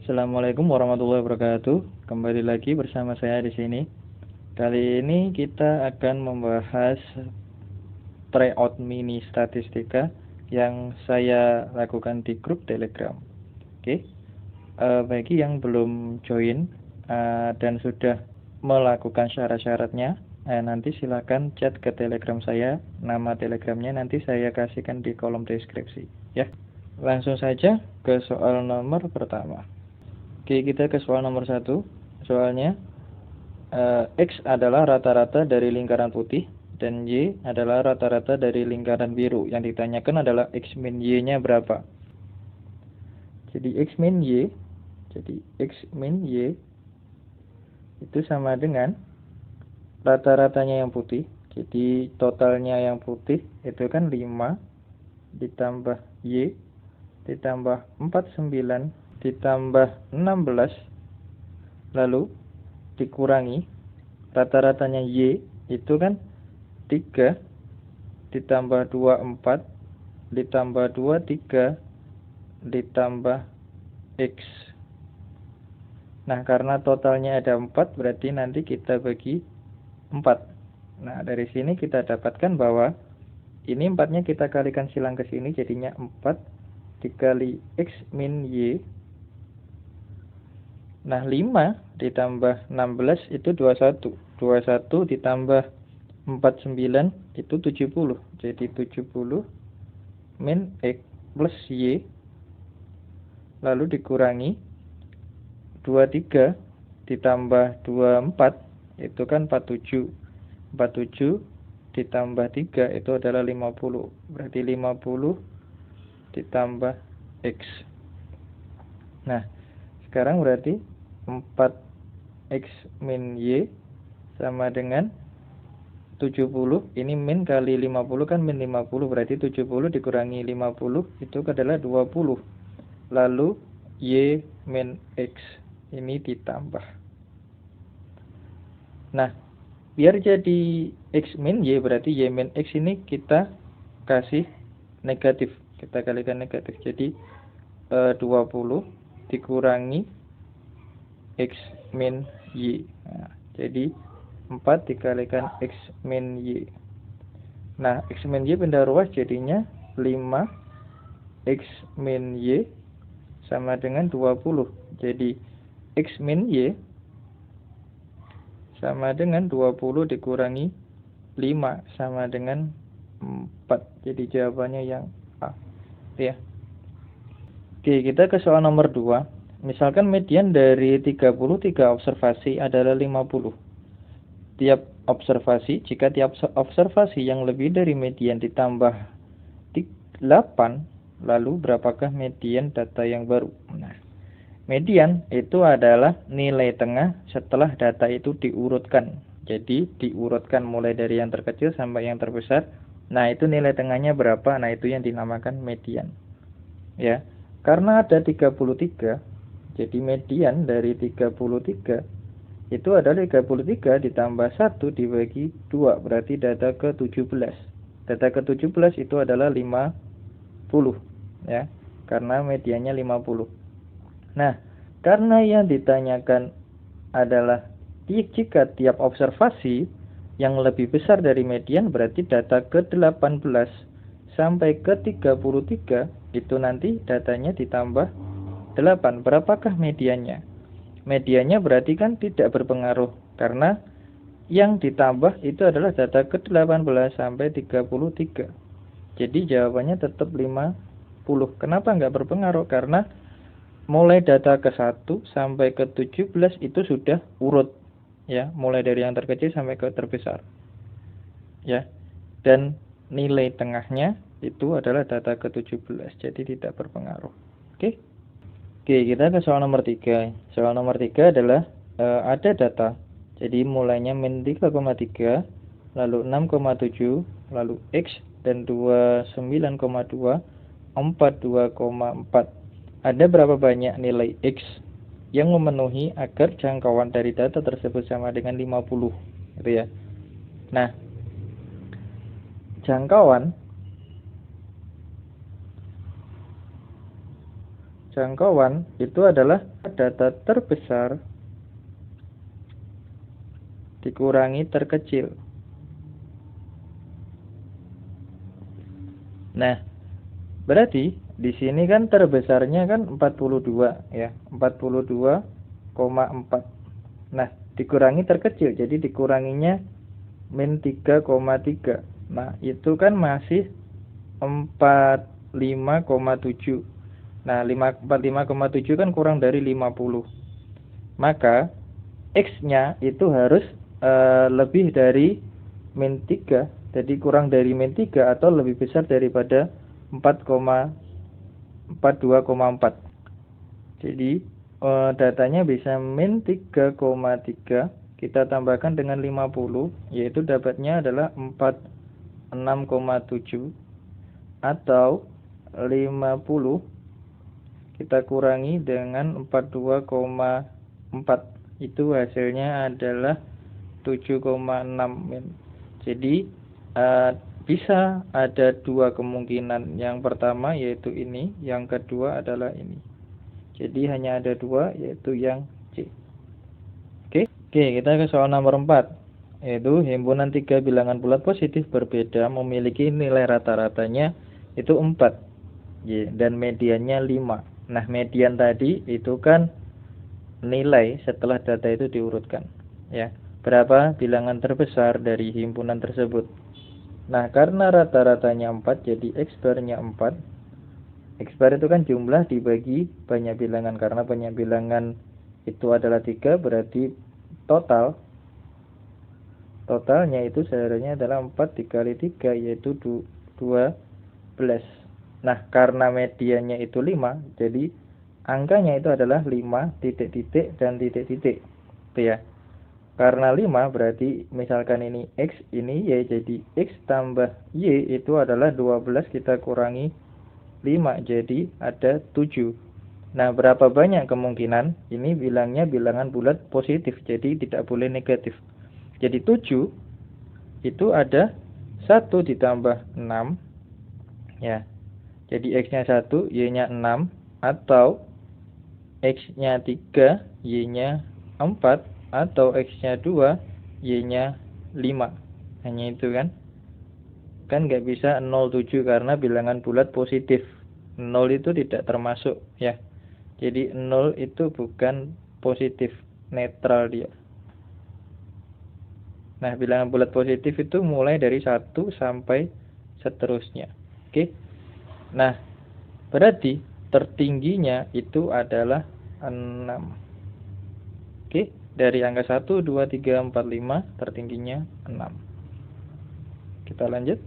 Assalamualaikum warahmatullahi wabarakatuh. Kembali lagi bersama saya di sini. Kali ini kita akan membahas tryout mini statistika yang saya lakukan di grup Telegram. Oke. Bagi yang belum join dan sudah melakukan syarat-syaratnya, nanti silakan chat ke Telegram saya. Nama Telegramnya nanti saya kasihkan di kolom deskripsi, ya. Langsung saja ke soal nomor pertama. Oke, kita ke soal nomor 1. Soalnya X adalah rata-rata dari lingkaran putih dan Y adalah rata-rata dari lingkaran biru. Yang ditanyakan adalah X min Y-nya berapa. Jadi X min Y itu sama dengan rata-ratanya yang putih. Jadi totalnya yang putih itu kan 5 ditambah Y ditambah 49 ditambah 16 lalu dikurangi rata-ratanya Y itu kan 3 ditambah 2 4 ditambah 2 3 ditambah X. Nah, karena totalnya ada 4 berarti nanti kita bagi 4. Nah, dari sini kita dapatkan bahwa ini 4-nya kita kalikan silang ke sini jadinya 4 dikali X min Y. Nah, 5 ditambah 16 itu 21. 21 ditambah 49 itu 70. Jadi 70 min X plus Y. Lalu dikurangi 23 ditambah 24 itu kan 47. 47 ditambah 3 itu adalah 50. Berarti 50 ditambah X. Nah, sekarang berarti 4X min Y sama dengan 70. Ini min kali 50 kan min 50. Berarti 70 dikurangi 50 itu adalah 20. Lalu Y min X ini ditambah. Nah, biar jadi X min Y berarti Y min X ini kita kasih negatif. Kita kalikan negatif. Jadi 20 dikurangi X min Y. Nah, jadi 4 dikalikan X min Y. Nah, X min Y pindah ruas jadinya 5 X min Y sama dengan 20. Jadi X min Y sama dengan 20 dikurangi 5 sama dengan 4. Jadi jawabannya yang A. Ya. Oke, kita ke soal nomor 2. Misalkan median dari 33 observasi adalah 50. Jika tiap observasi yang lebih dari median ditambah 8, lalu berapakah median data yang baru? Nah, median itu adalah nilai tengah setelah data itu diurutkan. Jadi diurutkan mulai dari yang terkecil sampai yang terbesar. Nah, itu nilai tengahnya berapa? Nah, itu yang dinamakan median. Ya, karena ada 33, jadi median dari 33 itu adalah 33 ditambah 1 dibagi 2, berarti data ke-17. Data ke-17 itu adalah 50, ya, karena mediannya 50. Nah, karena yang ditanyakan adalah jika tiap observasi yang lebih besar dari median, berarti data ke-18 sampai ke-33 itu nanti datanya ditambah 8. Berapakah mediannya? Mediannya berarti kan tidak berpengaruh karena yang ditambah itu adalah data ke-18 sampai 33. Jadi jawabannya tetap 50. Kenapa nggak berpengaruh? Karena mulai data ke-1 sampai ke-17 itu sudah urut, ya, mulai dari yang terkecil sampai ke terbesar, ya, dan nilai tengahnya itu adalah data ke-17, jadi tidak berpengaruh. Oke, kita ke soal nomor 3. Soal nomor 3 adalah ada data, jadi mulainya min 3,3, lalu 6,7, lalu X dan 29,2, 42,4. Ada berapa banyak nilai X yang memenuhi agar jangkauan dari data tersebut sama dengan 50, gitu ya. Nah, jangkauan jangkauan itu adalah data terbesar dikurangi terkecil. Nah, berarti di sini kan terbesarnya kan 42 ya, 42,4. Nah, dikurangi terkecil, jadi dikuranginya min 3,3. Nah, itu kan masih 45,7. Nah, 45,7 kan kurang dari 50. Maka X-nya itu harus lebih dari min 3. Jadi kurang dari min 3 atau lebih besar daripada 42,4. Jadi datanya bisa min 3,3. Kita tambahkan dengan 50, yaitu dapatnya adalah 46,7. Atau 50 kita kurangi dengan 42,4, itu hasilnya adalah 7,6 min. Jadi bisa ada dua kemungkinan. Yang pertama yaitu ini, yang kedua adalah ini. Jadi hanya ada dua, yaitu yang C. Oke, kita ke soal nomor 4, yaitu himpunan 3 bilangan bulat positif berbeda memiliki nilai rata-ratanya itu 4 dan mediannya 5. Nah, median tadi itu kan nilai setelah data itu diurutkan ya, berapa bilangan terbesar dari himpunan tersebut. Nah, karena rata-ratanya 4, jadi X barnya 4. X bar itu kan jumlah dibagi banyak bilangan. Karena banyak bilangan itu adalah 3, berarti totalnya itu seharusnya adalah 4 dikali 3, yaitu 12. Nah, karena mediannya itu 5, jadi angkanya itu adalah 5 titik-titik dan titik-titik. Itu ya. Karena 5 berarti misalkan ini X, ini Y, jadi X tambah Y itu adalah 12, kita kurangi 5, jadi ada 7. Nah, berapa banyak kemungkinan? Ini bilangnya bilangan bulat positif, jadi tidak boleh negatif. Jadi 7 itu ada 1 ditambah 6 ya. Jadi X-nya 1, Y-nya 6, atau X-nya 3, Y-nya 4, atau X-nya 2, Y-nya 5. Hanya itu kan. Kan nggak bisa 07 karena bilangan bulat positif. 0 itu tidak termasuk ya. Jadi 0 itu bukan positif, netral dia. Nah, bilangan bulat positif itu mulai dari 1 sampai seterusnya. Oke. Nah, berarti tertingginya itu adalah 6. Oke, dari angka 1, 2, 3, 4, 5, tertingginya 6. Kita lanjut.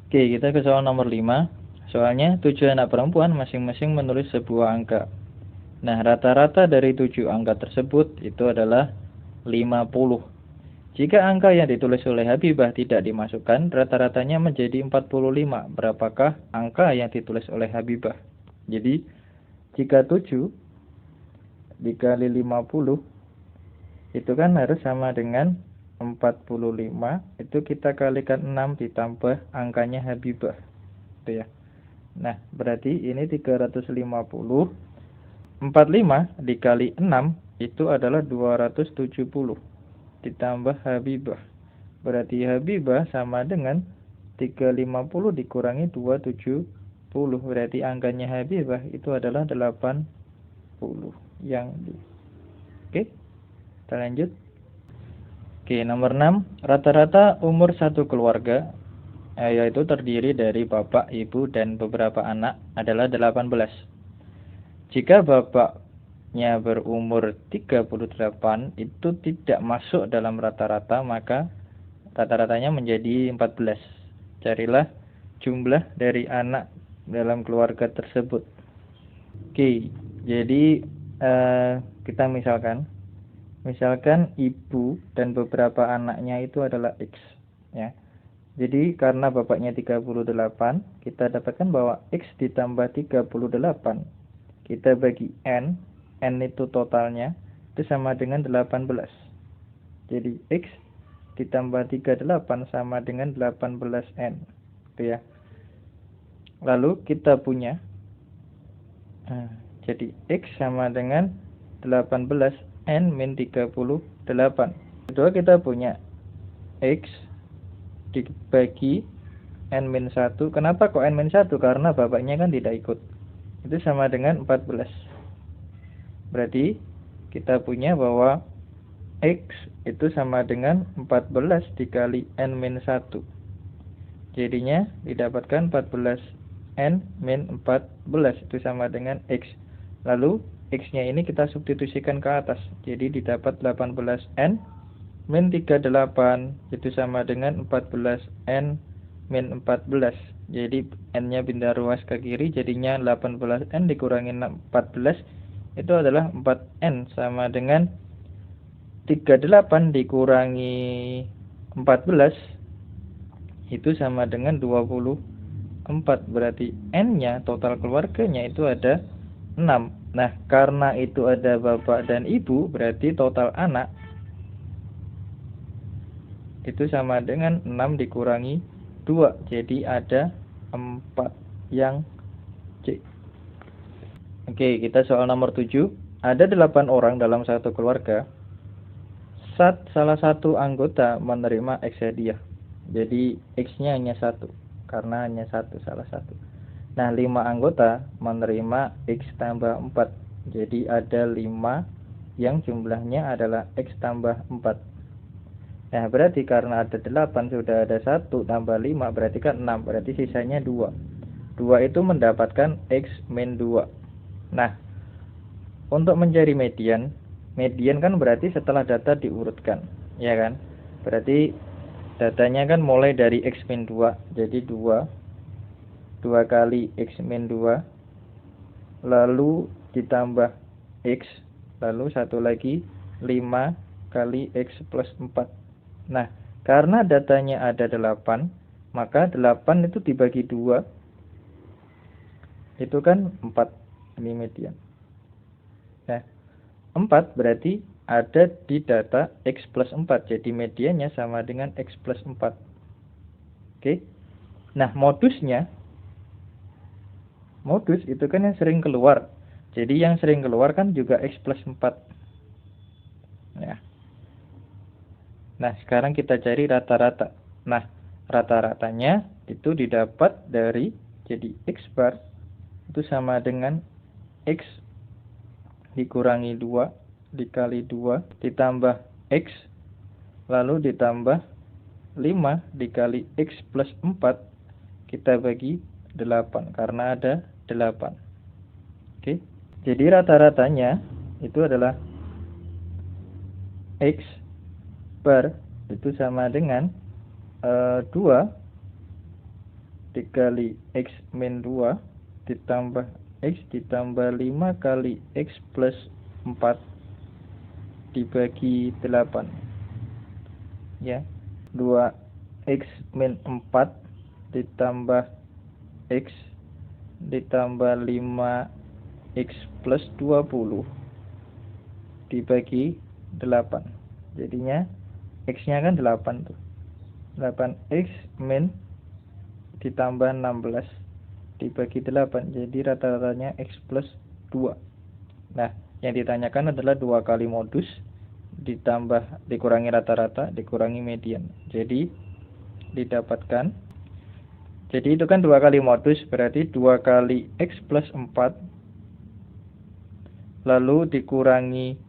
Oke, kita ke soal nomor 5. Soalnya 7 anak perempuan masing-masing menulis sebuah angka. Nah, rata-rata dari 7 angka tersebut itu adalah 50. Jika angka yang ditulis oleh Habibah tidak dimasukkan, rata-ratanya menjadi 45. Berapakah angka yang ditulis oleh Habibah? Jadi, jika 7 dikali 50, itu kan harus sama dengan 45. Itu kita kalikan 6 ditambah angkanya Habibah. Itu ya. Nah, berarti ini 350. 45 dikali 6 itu adalah 270. Ditambah Habibah. Berarti Habibah sama dengan 350 dikurangi 270. Berarti angkanya Habibah itu adalah 80. Yang D. Oke, kita lanjut. Oke, nomor 6. Rata-rata umur satu keluarga, yaitu terdiri dari bapak, ibu, dan beberapa anak, adalah 18. Jika bapaknya berumur 38, itu tidak masuk dalam rata-rata, maka rata-ratanya menjadi 14. Carilah jumlah dari anak dalam keluarga tersebut. Oke, jadi kita misalkan ibu dan beberapa anaknya itu adalah X ya. Jadi karena bapaknya 38, kita dapatkan bahwa X ditambah 38 kita bagi N itu totalnya itu sama dengan 18. Jadi X ditambah 38 sama dengan 18N. Itu ya. Lalu kita punya Nah, jadi X sama dengan 18 N min 38. Kedua kita punya X dibagi N min 1. Kenapa kok N min 1? Karena bapaknya kan tidak ikut. Itu sama dengan 14. Berarti kita punya bahwa X itu sama dengan 14 dikali N min 1. Jadinya didapatkan 14 N min 14 itu sama dengan X. Lalu X-nya ini kita substitusikan ke atas. Jadi didapat 18 N min 38 itu sama dengan 14 N min 14. Jadi N-nya pindah ruas ke kiri, jadinya 18 N dikurangi 14 itu adalah 4N sama dengan 38 dikurangi 14 itu sama dengan 24. Berarti N-nya total keluarganya itu ada 6. Nah, karena itu ada bapak dan ibu, berarti total anak itu sama dengan 6 dikurangi 2. Jadi ada 4 yang C. Oke, kita soal nomor 7. Ada 8 orang dalam satu keluarga. Salah satu anggota menerima X hadiah. Jadi X-nya hanya 1, karena hanya 1 salah satu. Nah, 5 anggota menerima X tambah 4. Jadi ada 5 yang jumlahnya adalah X tambah 4. Nah, berarti karena ada 8 sudah ada 1 tambah 5 berarti kan 6. Berarti sisanya 2. 2 itu mendapatkan X min 2. Nah, untuk mencari median kan berarti setelah data diurutkan, ya kan? Berarti datanya kan mulai dari X min 2. Jadi 2 kali X min 2 lalu ditambah X, lalu satu lagi 5 kali X plus 4. Nah, karena datanya ada 8, maka 8 itu dibagi 2 itu kan 4. Ini median. Nah, 4 berarti ada di data X plus 4. Jadi mediannya sama dengan X plus 4. Oke. Nah, modus itu kan yang sering keluar. Jadi yang sering keluar kan juga X plus 4. Ya. Nah, sekarang kita cari rata-rata. Nah, rata-ratanya itu didapat dari, jadi X bar itu sama dengan X dikurangi 2 dikali 2 ditambah X lalu ditambah 5 dikali X plus 4 kita bagi 8 karena ada 8. Oke. Jadi rata-ratanya itu adalah X bar itu sama dengan 2 dikali X min 2 ditambah X ditambah 5 kali X plus 4 dibagi 8. Ya. 2X min 4 ditambah X ditambah 5X plus 20 dibagi 8. Jadinya X-nya kan 8 tuh. 8X min ditambah 16 dibagi 8. Jadi rata-ratanya X plus 2. Nah, yang ditanyakan adalah 2 kali modus ditambah dikurangi rata-rata dikurangi median. Jadi didapatkan, jadi itu kan 2 kali modus berarti 2 kali X plus 4 lalu dikurangi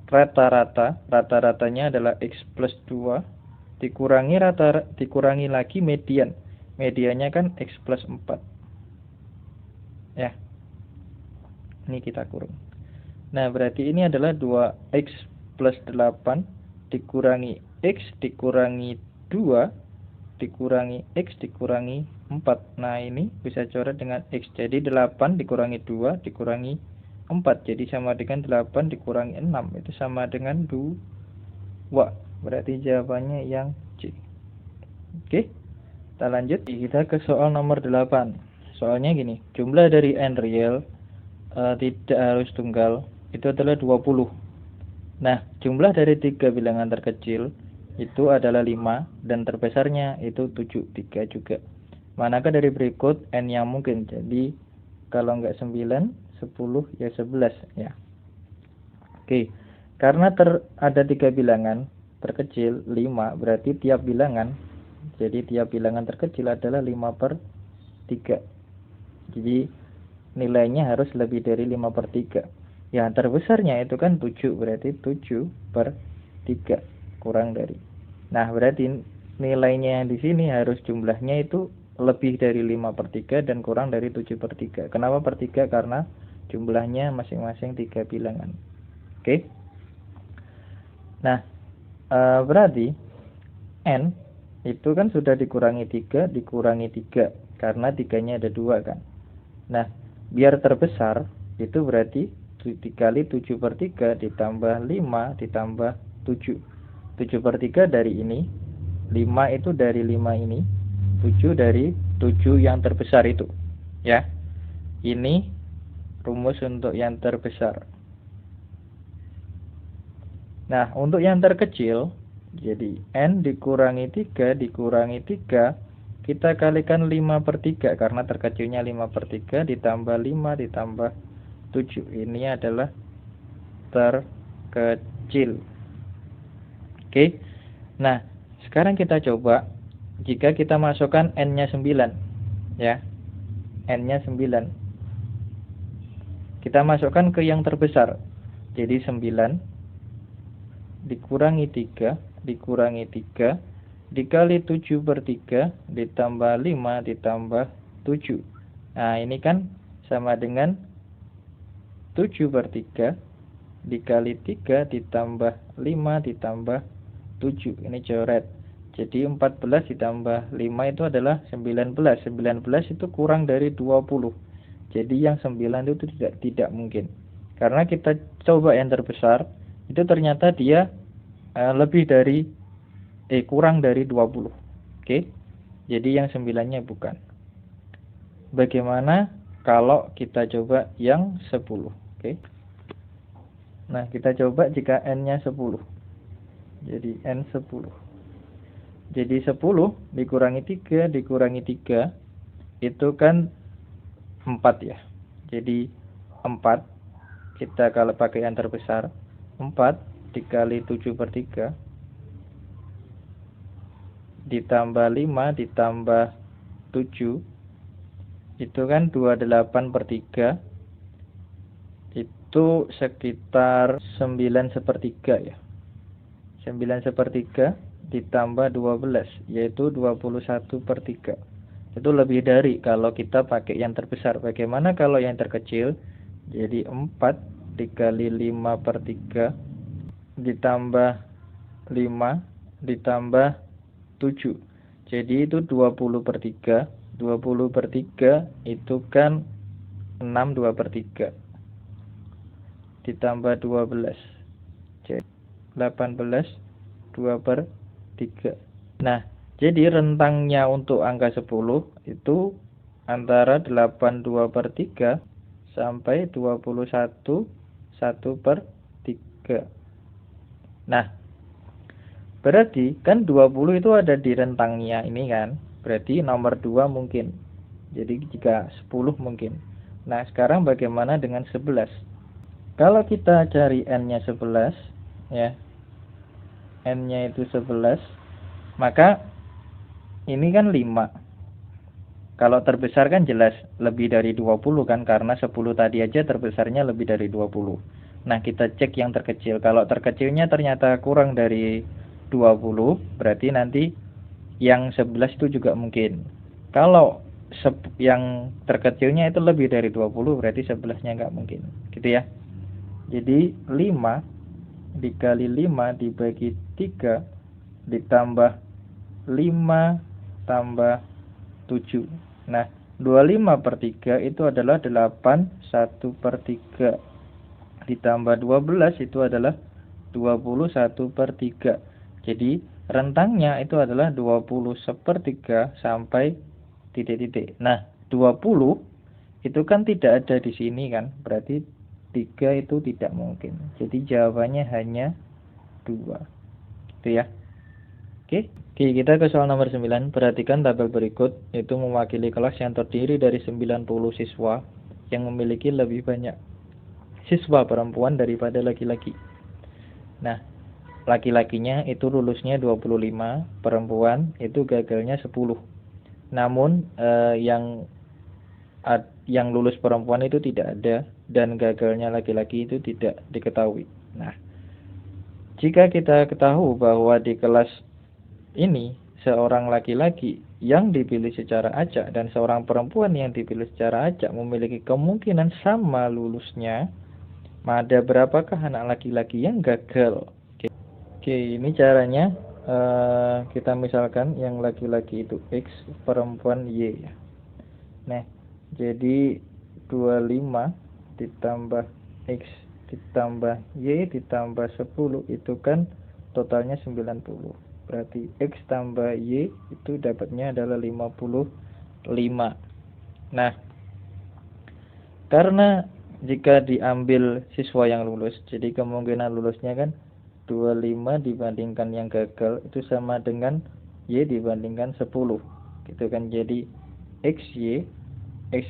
rata-rata, rata-ratanya adalah X plus 2 dikurangi lagi median. Mediannya kan X plus 4. Ya. Ini kita kurung. Nah, berarti ini adalah 2X plus 8 dikurangi X dikurangi 2 dikurangi X dikurangi 4. Nah, ini bisa coret dengan X. Jadi 8 dikurangi 2 dikurangi 4. Jadi sama dengan 8 dikurangi 6. Itu sama dengan 2. Berarti jawabannya yang C. Oke. Kita lanjut. Kita ke soal nomor 8. Soalnya gini. Jumlah dari N real tidak harus tunggal. Itu adalah 20. Nah, jumlah dari 3 bilangan terkecil itu adalah 5 dan terbesarnya itu 7. 3 juga. Manakah dari berikut N yang mungkin? Jadi Kalau enggak 9, 10, ya 11 ya. Oke, karena ada 3 bilangan terkecil 5, berarti tiap bilangan, jadi tiap bilangan terkecil adalah 5/3. Jadi nilainya harus lebih dari 5/3. Yang terbesarnya itu kan 7, berarti 7/3 kurang dari. Nah, berarti nilainya yang di sini harus jumlahnya itu lebih dari 5/3 dan kurang dari 7/3. Kenapa per 3? Karena jumlahnya masing-masing 3 bilangan. Oke. Nah, berarti N itu kan sudah dikurangi 3, dikurangi 3. Karena 3-nya ada 2 kan. Nah, biar terbesar, itu berarti dikali 7/3 ditambah 5 ditambah 7. 7/3 dari ini, 5 itu dari 5 ini, 7 dari 7 yang terbesar itu. Ya, ini rumus untuk yang terbesar. Nah, untuk yang terkecil, jadi N dikurangi 3 dikurangi 3, kita kalikan 5/3, karena terkecilnya 5/3 ditambah 5 ditambah 7. Ini adalah terkecil. Oke. Nah, sekarang kita coba jika kita masukkan N-nya 9. Ya. N-nya 9. Kita masukkan ke yang terbesar. Jadi 9 dikurangi 3 dikurangi 3 dikali 7/3 ditambah 5 ditambah 7. Nah, ini kan sama dengan 7/3 dikali 3 ditambah 5 ditambah 7. Ini coret. Jadi 14 ditambah 5 itu adalah 19. 19 itu kurang dari 20. Jadi yang 9 itu tidak mungkin. Karena kita coba yang terbesar, itu ternyata dia lebih dari kurang dari 20. Oke. Jadi yang 9-nya bukan. Bagaimana kalau kita coba yang 10? Oke. Nah, kita coba jika N-nya 10. Jadi N 10. Jadi 10 dikurangi 3 dikurangi 3 itu kan 4 ya. Jadi 4, kita kalau pakai yang terbesar, 4 dikali 7/3 ditambah 5 ditambah 7 itu kan 28/3, itu sekitar 9/3 ya. 9/3 ditambah 12 yaitu 21/3. Itu lebih dari kalau kita pakai yang terbesar. Bagaimana kalau yang terkecil? Jadi 4 dikali 5/3 ditambah 5 ditambah 7. Jadi itu 20/3. 20/3 itu kan 6 2/3 ditambah 12. Jadi 18 2/3. Nah, jadi rentangnya untuk angka 10 itu antara 8 2/3 sampai 21 1/3. Nah, berarti kan 20 itu ada di rentangnya ini kan. Berarti nomor 2 mungkin. Jadi jika 10 mungkin. Nah, sekarang bagaimana dengan 11? Kalau kita cari N-nya 11 ya. N-nya itu 11, maka ini kan 5. Kalau terbesar kan jelas lebih dari 20 kan, karena 10 tadi aja terbesarnya lebih dari 20. Nah, kita cek yang terkecil. Kalau terkecilnya ternyata kurang dari 20, berarti nanti yang 11 itu juga mungkin. Kalau yang terkecilnya itu lebih dari 20, berarti 11-nya nggak mungkin. Gitu ya. Jadi 5 dikali 5 dibagi 3 ditambah 5 tambah 7. Nah, 25/3 itu adalah 8 1/3 ditambah 12 itu adalah 21/3. Jadi rentangnya itu adalah 20/3 sampai titik-titik. Nah, 20 itu kan tidak ada di sini kan, berarti 3 itu tidak mungkin. Jadi jawabannya hanya 2. Gitu ya. Oke, kita ke soal nomor 9. Perhatikan tabel berikut, itu mewakili kelas yang terdiri dari 90 siswa. yang memiliki lebih banyak siswa perempuan daripada laki-laki. Nah, laki-lakinya itu lulusnya 25, perempuan itu gagalnya 10. Namun yang lulus perempuan itu tidak ada dan gagalnya laki-laki itu tidak diketahui. Nah, jika kita ketahui bahwa di kelas ini seorang laki-laki yang dipilih secara acak dan seorang perempuan yang dipilih secara acak memiliki kemungkinan sama lulusnya, ada berapakah anak laki-laki yang gagal? Oke, ini caranya. Kita misalkan yang laki-laki itu X, perempuan Y. Nah, jadi 25 ditambah X ditambah Y ditambah 10 itu kan totalnya 90. Berarti X tambah Y itu dapatnya adalah 55. Nah, karena jika diambil siswa yang lulus, jadi kemungkinan lulusnya kan 25 dibandingkan yang gagal itu sama dengan Y dibandingkan 10. Gitu kan, jadi X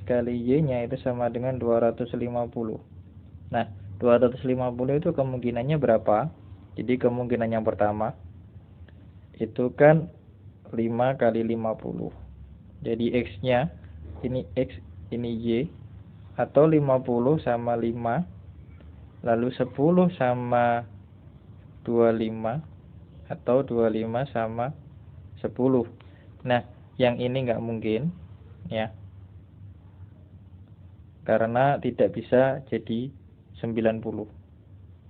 kali Y-nya itu sama dengan 250. Nah, 250 itu kemungkinannya berapa? Jadi kemungkinan yang pertama itu kan 5 kali 50. Jadi X-nya ini X, ini Y, atau 50 sama 5, lalu 10 sama 25, atau 25 sama 10. Nah, yang ini nggak mungkin ya, karena tidak bisa jadi 90.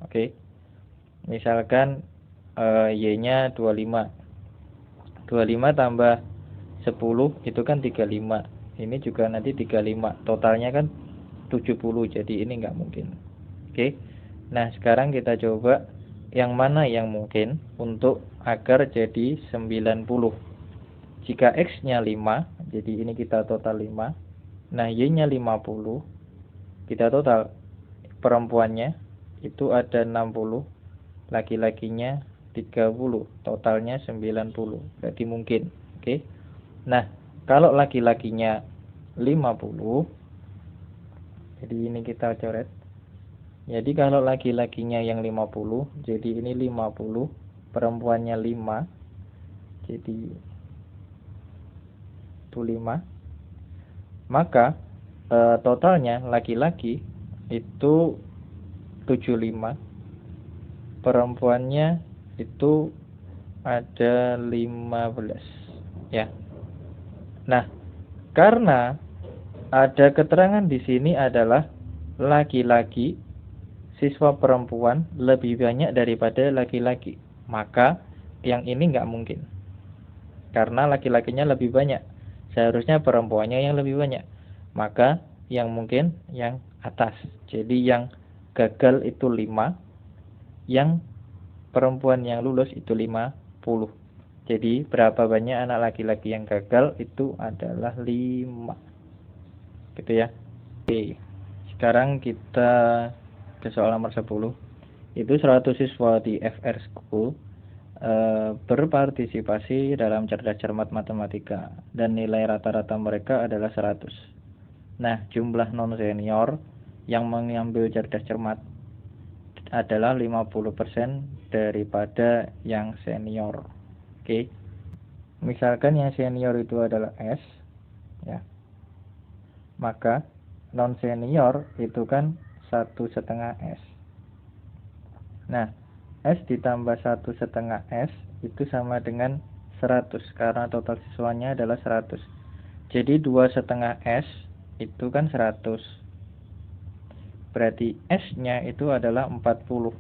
Oke. Misalkan Y-nya 25. 25 tambah 10 itu kan 35. Ini juga nanti 35. Totalnya kan 70. Jadi ini nggak mungkin. Oke. Nah, sekarang kita coba yang mana yang mungkin untuk agar jadi 90. Jika X-nya 5, jadi ini kita total 5. Nah, Y-nya 50. Kita total perempuannya itu ada 60, laki-lakinya 30, totalnya 90. Berarti mungkin. Oke. Nah, kalau laki-lakinya 50, jadi ini kita coret. Jadi kalau laki-lakinya yang 50, jadi ini 50, perempuannya 5, jadi itu 5. Maka totalnya laki-laki itu 75, perempuannya itu ada 15 ya. Nah, karena ada keterangan di sini adalah laki-laki siswa perempuan lebih banyak daripada laki-laki, maka yang ini nggak mungkin. Karena laki-lakinya lebih banyak, seharusnya perempuannya yang lebih banyak. Maka yang mungkin yang atas. Jadi yang gagal itu 5, yang perempuan yang lulus itu 50. Jadi berapa banyak anak laki-laki yang gagal itu adalah 5. Gitu ya. Oke. Sekarang kita ke soal nomor 10. Itu 100 siswa di FR School berpartisipasi dalam cerdas cermat matematika dan nilai rata-rata mereka adalah 100. Nah, jumlah non senior yang mengambil cerdas cermat adalah 50% daripada yang senior. Oke. Misalkan yang senior itu adalah S ya. Maka non senior itu kan 1,5 S. Nah, S ditambah 1,5 S itu sama dengan 100 karena total siswanya adalah 100. Jadi 2,5 S itu kan 100. Berarti S-nya itu adalah 40.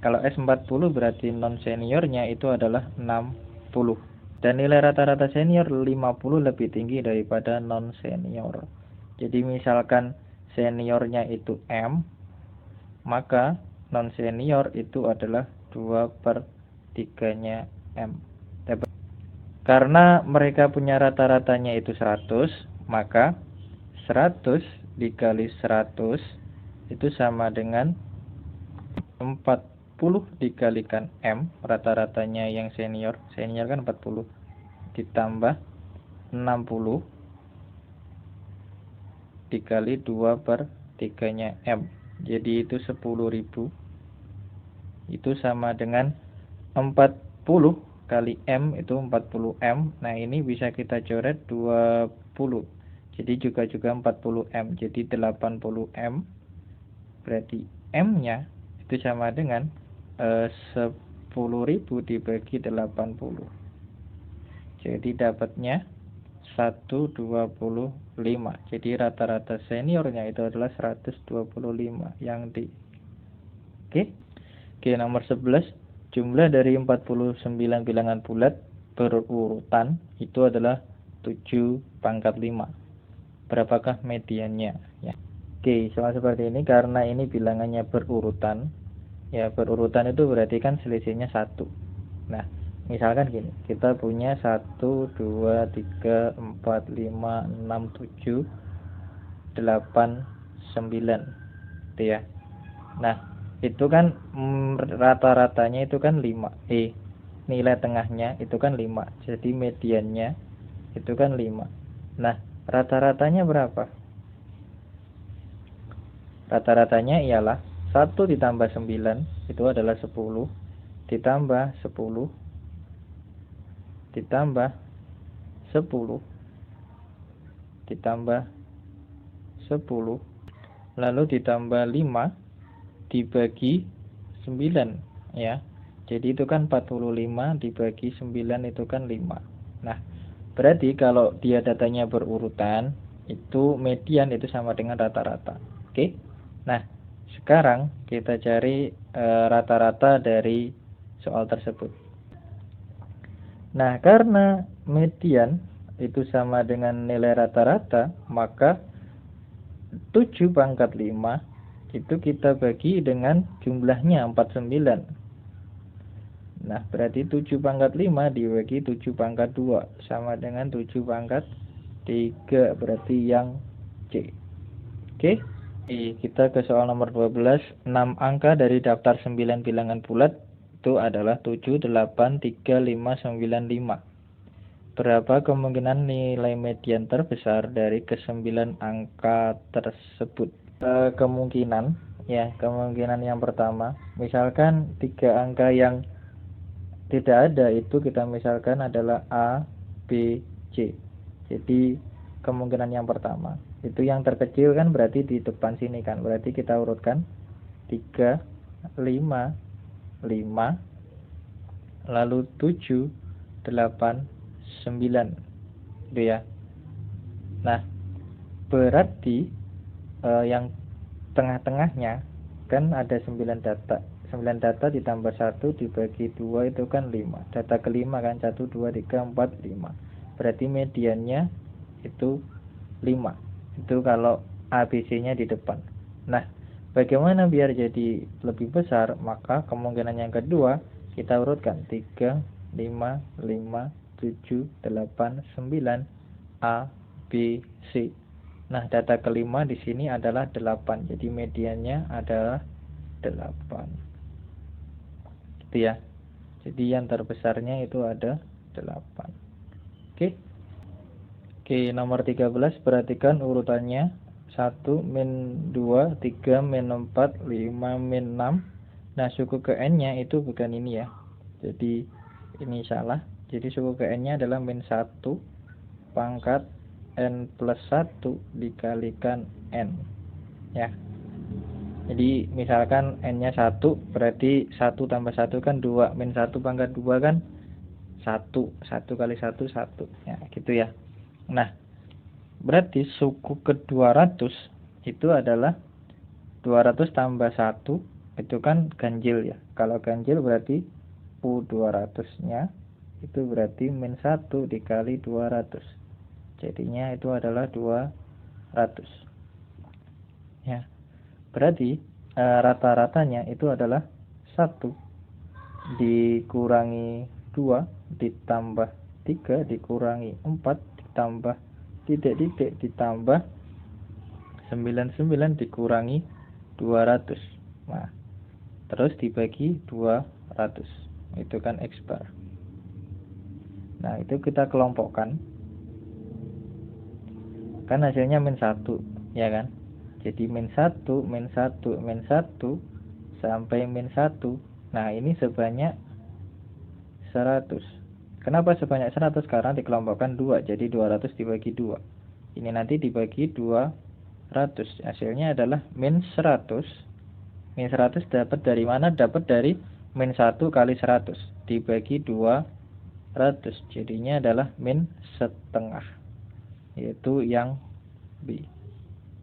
Kalau S 40 berarti non seniornya itu adalah 60. Dan nilai rata-rata senior 50 lebih tinggi daripada non senior. Jadi misalkan seniornya itu M, maka non senior itu adalah 2/3-nya M. Karena mereka punya rata-ratanya itu 100, maka 100 dikali 100 itu sama dengan 40 dikalikan M, rata-ratanya yang senior kan 40, ditambah 60 dikali 2/3-nya M. Jadi itu 10.000. Itu sama dengan 40 kali M, itu 40M. Nah ini bisa kita coret 20. Jadi juga 40M. Jadi 80M. Berarti M-nya itu sama dengan 10.000 dibagi 80. Jadi dapatnya 125. Jadi rata-rata seniornya itu adalah 125 yang D. Oke. Oke, nomor 11. Jumlah dari 49 bilangan bulat berurutan itu adalah 7/5. Berapakah mediannya? Ya. Oke, soal seperti ini karena ini bilangannya berurutan. Ya, berurutan itu berarti kan selisihnya 1. Nah, misalkan gini, kita punya 1, 2, 3, 4, 5, 6, 7, 8, 9. Itu ya. Nah, itu kan rata-ratanya itu kan 5. Nilai tengahnya itu kan 5. Jadi mediannya itu kan 5. Nah, rata-ratanya berapa? Rata-ratanya ialah 1 ditambah 9 itu adalah 10, ditambah 10, ditambah 10, ditambah 10, lalu ditambah 5 dibagi 9 ya. Jadi itu kan 45 dibagi 9 itu kan 5. Nah, berarti kalau dia datanya berurutan, itu median itu sama dengan rata-rata. Oke. Nah, sekarang kita cari rata-rata dari soal tersebut. Nah, karena median itu sama dengan nilai rata-rata, maka 7/5 itu kita bagi dengan jumlahnya 49. Nah, berarti 7/5 dibagi 7/2 sama dengan 7/3, berarti yang C. Oke. Kita ke soal nomor 12. 6 angka dari daftar 9 bilangan bulat itu adalah 7, 8, 3, 5, 9, 5. Berapa kemungkinan nilai median terbesar dari ke-9 angka tersebut? Kemungkinan yang pertama, misalkan 3 angka yang tidak ada itu kita misalkan adalah A, B, C. Jadi kemungkinan yang pertama itu yang terkecil kan berarti di depan sini kan, berarti kita urutkan 3, 5, 5, lalu 7, 8, 9 itu ya. Nah, berarti yang tengah-tengahnya kan ada 9 data. 9 data ditambah 1 dibagi 2 itu kan 5. Data kelima kan 1, 2, 3, 4, 5. Berarti mediannya itu 5. Itu kalau ABC-nya di depan. Nah, bagaimana biar jadi lebih besar? Maka kemungkinan yang kedua kita urutkan 3, 5, 5, 7, 8, 9, A, B, C. Nah, data kelima di sini adalah 8. Jadi mediannya adalah 8. Gitu ya. Jadi yang terbesarnya itu ada 8. Oke. Oke, nomor 13 perhatikan urutannya. 1, min 2, 3, min 4, 5, min 6. Nah, suku ke N-nya itu bukan ini ya. Jadi ini salah. Jadi suku ke N-nya adalah min 1 pangkat N plus 1 dikalikan N ya. Jadi misalkan N-nya 1, berarti 1 tambah 1 kan 2, min 1 pangkat 2 kan 1, 1 kali 1 1 ya, gitu ya. Nah, berarti suku ke 200 itu adalah 200 tambah 1 itu kan ganjil ya. Kalau ganjil berarti U200-nya itu berarti min 1 dikali 200. Jadinya itu adalah 200 ya. Berarti rata-ratanya itu adalah 1 dikurangi 2 ditambah 3 dikurangi 4 ditambah titik-titik ditambah 99 dikurangi 200. Nah, terus dibagi 200. Itu kan X bar. Nah, itu kita kelompokkan. Kan hasilnya min 1. ya kan? Jadi min 1, min 1, min 1 sampai min 1. Nah, ini sebanyak 100. Kenapa sebanyak 100? Karena dikelompokkan 2, jadi 200 dibagi 2. Ini nanti dibagi 200. Hasilnya adalah min 100. Min 100 dapat dari mana? Dapat dari min 1 kali 100 dibagi 200. Jadinya adalah min setengah. Yaitu yang B.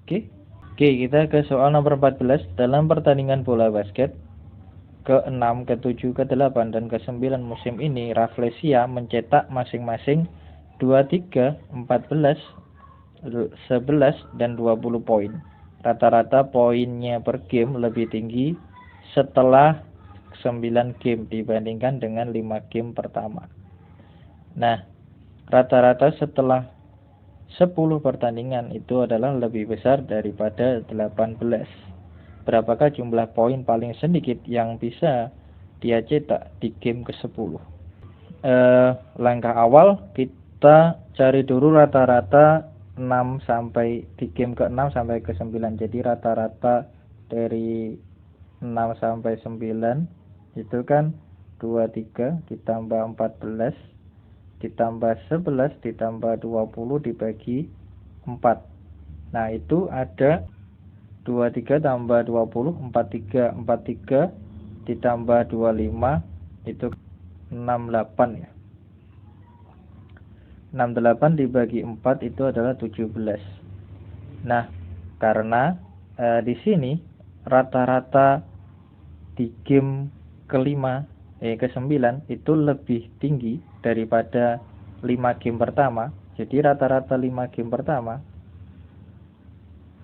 Oke. Oke, kita ke soal nomor 14. Dalam pertandingan bola basket ke-6, ke-7, ke-8, dan ke-9 musim ini, Rafflesia mencetak masing-masing 23, 14, 11, dan 20 poin. Rata-rata poinnya per game lebih tinggi setelah 9 game dibandingkan dengan 5 game pertama. Nah, rata-rata setelah 10 pertandingan itu adalah lebih besar daripada 18. Berapakah jumlah poin paling sedikit yang bisa dia cetak di game ke-10? Langkah awal kita cari dulu rata-rata 6 sampai di game ke-6 sampai ke-9. Jadi rata-rata dari 6 sampai 9 itu kan 23 ditambah 14 ditambah 11 ditambah 20 dibagi 4. Nah, itu ada 23 tambah 20, 43, 43 ditambah 25 itu 68 ya. 68 dibagi 4 itu adalah 17. Nah, karena di sini rata-rata di game kelima ke-9 itu lebih tinggi daripada 5 game pertama. Jadi rata-rata 5 game pertama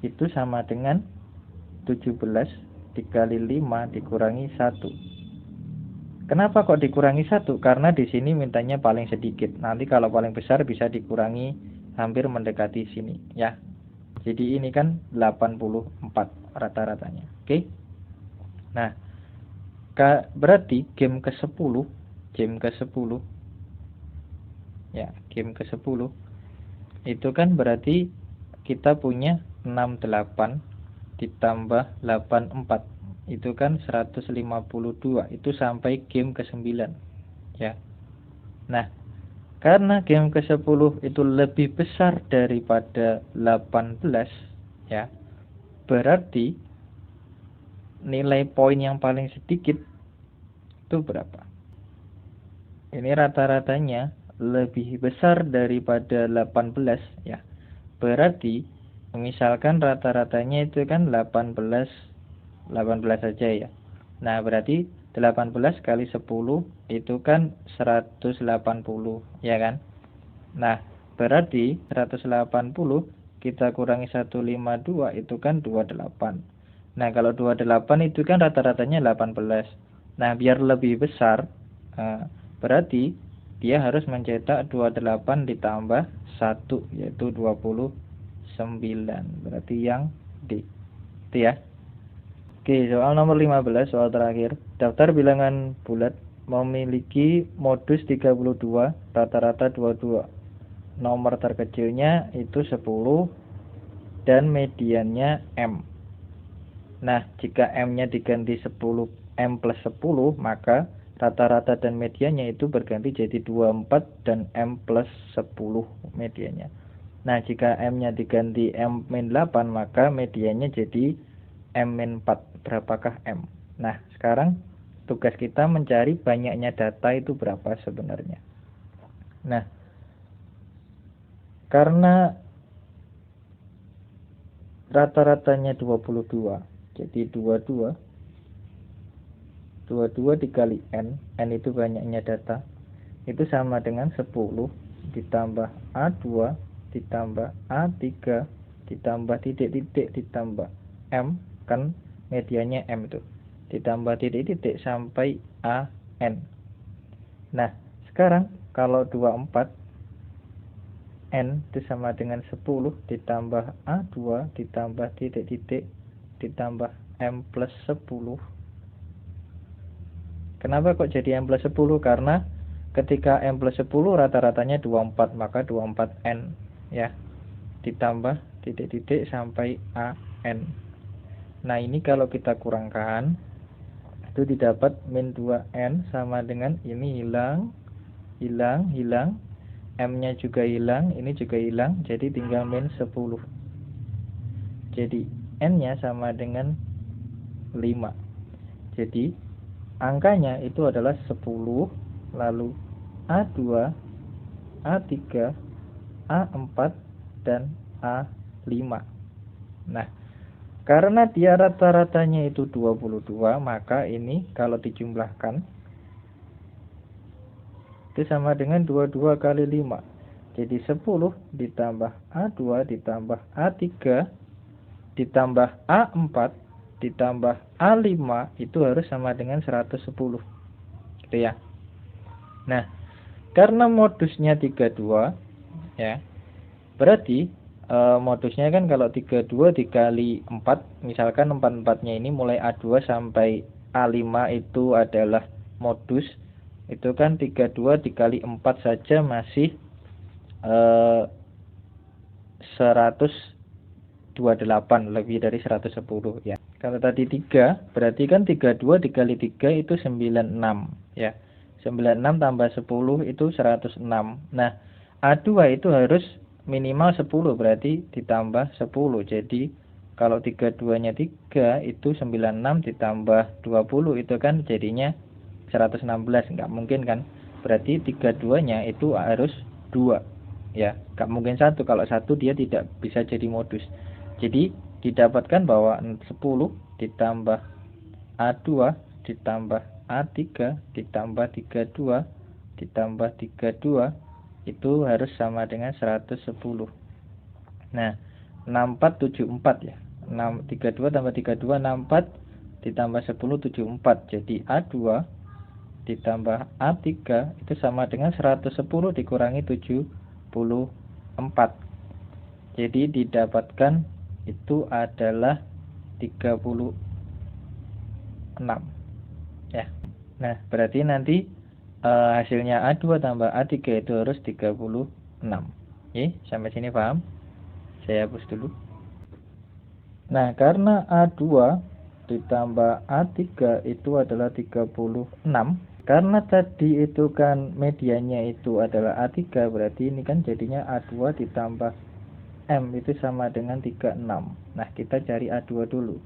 itu sama dengan 17 dikali 5 dikurangi 1. Kenapa kok dikurangi 1? Karena di sini mintanya paling sedikit. Nanti kalau paling besar bisa dikurangi hampir mendekati sini ya. Jadi ini kan 84 rata-ratanya. Oke. Nah, berarti game ke-10 ya, game ke-10 itu kan berarti kita punya 68 ditambah 84 itu kan 152. Itu sampai game ke-9 ya. Nah, karena game ke-10 itu lebih besar daripada 18 ya, berarti nilai poin yang paling sedikit itu berapa? Ini rata-ratanya lebih besar daripada 18 ya. Berarti misalkan rata-ratanya itu kan 18 saja ya. Nah, berarti 18 kali 10 itu kan 180 ya kan. Nah, berarti 180 kita kurangi 152 itu kan 28. Nah, kalau 28 itu kan rata-ratanya 18. Nah, biar lebih besar berarti dia harus mencetak 28 ditambah 1 yaitu 29. Berarti yang D. Itu ya. Oke, soal nomor 15, soal terakhir. Daftar bilangan bulat memiliki modus 32, rata-rata 22. Nomor terkecilnya itu 10 dan mediannya M. Nah, jika M-nya diganti 10 M plus 10, maka rata-rata dan mediannya itu berganti jadi 24 dan M plus 10 mediannya. Nah, jika M-nya diganti M min 8, maka mediannya jadi M min 4. Berapakah M? Nah, sekarang tugas kita mencari banyaknya data itu berapa sebenarnya. Nah, karena rata-ratanya 22, jadi 22 dikali N itu banyaknya data, itu sama dengan 10 ditambah A2 ditambah A3 ditambah titik-titik ditambah M, kan medianya M itu, ditambah titik-titik sampai AN. Nah, sekarang kalau 24 N itu sama dengan 10 ditambah A2 ditambah titik-titik ditambah M plus 10. Kenapa kok jadi M plus 10? Karena ketika M plus 10 rata-ratanya 24, maka 24N ya, ditambah titik-titik sampai AN. Nah ini kalau kita kurangkan itu didapat min 2N sama dengan ini hilang, M nya juga hilang, ini juga hilang, jadi tinggal min 10. Jadi N nya sama dengan 5. Jadi angkanya itu adalah 10, lalu A2, A3, A4, dan A5. Nah, karena dia rata-ratanya itu 22, maka ini kalau dijumlahkan itu sama dengan 22 kali 5. Jadi 10 ditambah A2 ditambah A3 ditambah A4 ditambah A5 itu harus sama dengan 110. Gitu ya. Nah, karena modusnya 32 ya. Berarti modusnya kan kalau 32 dikali 4, misalkan 4-4-nya ini mulai A2 sampai A5 itu adalah modus, itu kan 32 dikali 4 saja masih 128, lebih dari 110 ya. Kalau tadi 3, berarti kan 32 dikali 3 itu 96 ya. 96 tambah 10 itu 106. Nah, A2 itu harus minimal 10, berarti ditambah 10. Jadi kalau 32-nya 3 itu 96 ditambah 20 itu kan jadinya 116, nggak mungkin kan? Berarti 32-nya itu harus 2 ya, nggak mungkin 1. Kalau 1 dia tidak bisa jadi modus. Jadi didapatkan bahwa 10 ditambah A2 ditambah A3 ditambah 32 ditambah 32 itu harus sama dengan 110. Nah, 6474 ya. 32 tambah 32 64 ditambah 10 74. Jadi A2 ditambah A3 itu sama dengan 110 dikurangi 74. Jadi didapatkan itu adalah 36 ya. Nah, berarti nanti hasilnya A2 tambah A3 itu harus 36. Oke, sampai sini paham? Saya hapus dulu. Nah, karena A2 ditambah A3 itu adalah 36. Karena tadi itu kan mediannya itu adalah A3, berarti ini kan jadinya A2 ditambah M itu sama dengan 36. Nah, kita cari A2 dulu.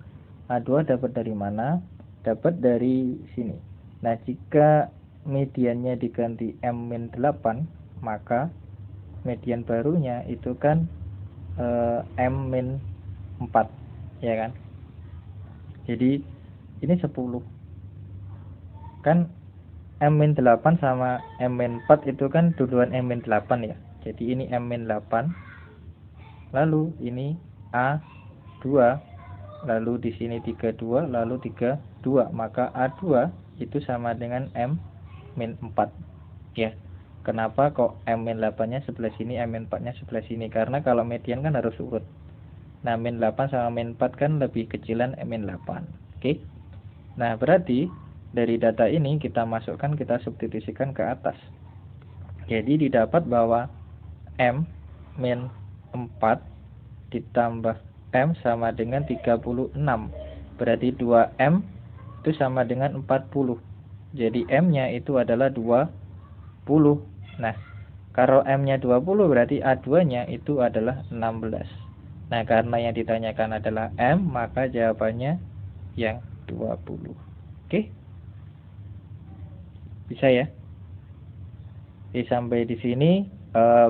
A2 dapat dari mana? Dapat dari sini. Nah, jika mediannya diganti M-8, maka median barunya itu kan M-4 ya kan. Jadi ini 10 kan, M-8 sama M-4 itu kan duluan M-8 ya. Jadi ini M-8, lalu ini A2, lalu di sini 32, lalu 32, maka A2 itu sama dengan M-4 ya. Kenapa kok M-8-nya sebelah sini, M-4-nya sebelah sini? Karena kalau median kan harus urut. Nah, M-8 sama M-4 kan lebih kecilan M-8. Oke. Nah, berarti dari data ini kita masukkan, kita substitusikan ke atas. Jadi didapat bahwa M-4 ditambah M sama dengan 36. Berarti 2M itu sama dengan 40. Jadi M-nya itu adalah 20. Nah, kalau M-nya 20 berarti A2-nya itu adalah 16. Nah, karena yang ditanyakan adalah M, maka jawabannya yang 20. Oke? Bisa ya? Oke, sampai di sini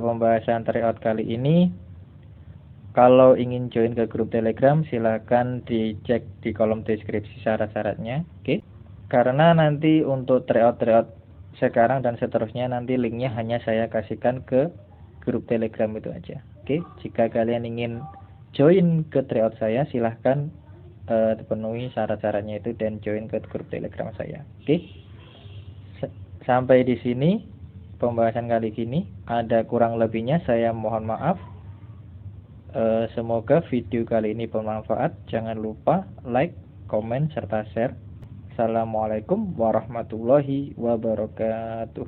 pembahasan tryout kali ini. Kalau ingin join ke grup Telegram, silakan dicek di kolom deskripsi syarat-syaratnya. Oke? Karena nanti untuk tryout sekarang dan seterusnya nanti linknya hanya saya kasihkan ke grup Telegram itu aja. Oke? Jika kalian ingin join ke tryout saya, silahkan penuhi syarat-syaratnya itu dan join ke grup Telegram saya. Oke? Sampai di sini pembahasan kali ini. Ada kurang lebihnya saya mohon maaf. Semoga video kali ini bermanfaat. Jangan lupa like, komen, serta share. Assalamualaikum warahmatullahi wabarakatuh.